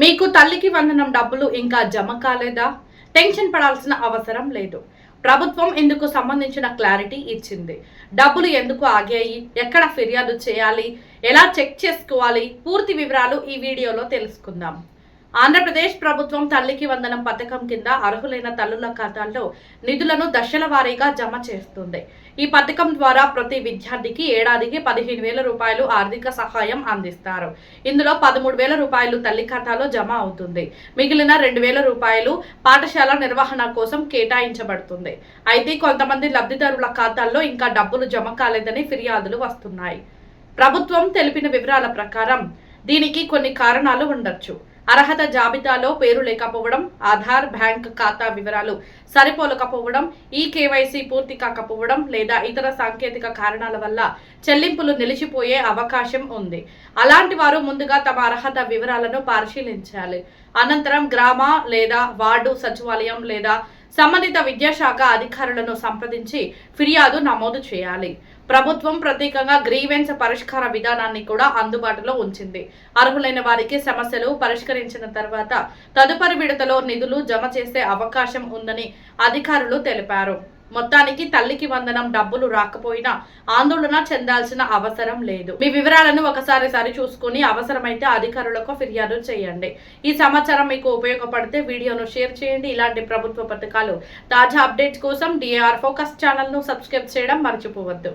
మీకు తల్లికి వందనం డబ్బులు ఇంకా జమ కాలేదా? టెన్షన్ పడాల్సిన అవసరం లేదు. ప్రభుత్వం ఇందుకు సంబంధించిన క్లారిటీ ఇచ్చింది. డబ్బులు ఎందుకు ఆగాయి, ఎక్కడ ఫిర్యాదు చేయాలి, ఎలా చెక్ చేసుకోవాలి, పూర్తి వివరాలు ఈ వీడియోలో తెలుసుకుందాం. ఆంధ్రప్రదేశ్ ప్రభుత్వం తల్లికి వందనం పథకం కింద అర్హులైన తల్లుల ఖాతాల్లో నిధులను దశల వారీగా జమ చేస్తుంది. ఈ పథకం ద్వారా ప్రతి విద్యార్థికి ఏడాదికి 15,000 రూపాయలు ఆర్థిక సహాయం అందిస్తారు. ఇందులో 13,000 రూపాయలు తల్లి ఖాతాలో జమ అవుతుంది. మిగిలిన 2,000 రూపాయలు పాఠశాల నిర్వహణ కోసం కేటాయించబడుతుంది. అయితే కొంతమంది లబ్ధిదారుల ఖాతాల్లో ఇంకా డబ్బులు జమ కాలేదని ఫిర్యాదులు వస్తున్నాయి. ప్రభుత్వం తెలిపిన వివరాల ప్రకారం దీనికి కొన్ని కారణాలు ఉండొచ్చు. అర్హత జాబితాలో పేరు లేకపోవడం, ఆధార్, బ్యాంక్ ఖాతా వివరాలు సరిపోలకపోవడం, ఈ కేవైసీ పూర్తి కాకపోవడం లేదా ఇతర సాంకేతిక కారణాల వల్ల చెల్లింపులు నిలిచిపోయే అవకాశం ఉంది. అలాంటి వారు ముందుగా తమ అర్హత వివరాలను పరిశీలించాలి. అనంతరం గ్రామ లేదా వార్డు సచివాలయం లేదా సంబంధిత విద్యాశాఖ అధికారులను సంప్రదించి ఫిర్యాదు నమోదు చేయాలి. ప్రభుత్వం ప్రత్యేకంగా గ్రీవెన్స్ పరిష్కార విధానాన్ని కూడా అందుబాటులో ఉంచింది. అర్హులైన వారికి సమస్యలు పరిష్కరించిన తర్వాత తదుపరి విడతలో నిధులు జమ చేసే అవకాశం ఉందని అధికారులు తెలిపారు. మొత్తానికి తల్లికి వందనం డబ్బులు రాకపోయినా ఆందోళన చెందాల్సిన అవసరం లేదు. మీ వివరాలను ఒకసారి సరిచూసుకుని అవసరమైతే అధికారులకు ఫిర్యాదు చేయండి. ఈ సమాచారం మీకు ఉపయోగపడితే వీడియోను షేర్ చేయండి. ఇలాంటి ప్రభుత్వ పథకాలు తాజా అప్డేట్స్ కోసం డిఆర్ ఫోకస్ ఛానల్ ను సబ్స్క్రైబ్ చేయడం మర్చిపోవద్దు.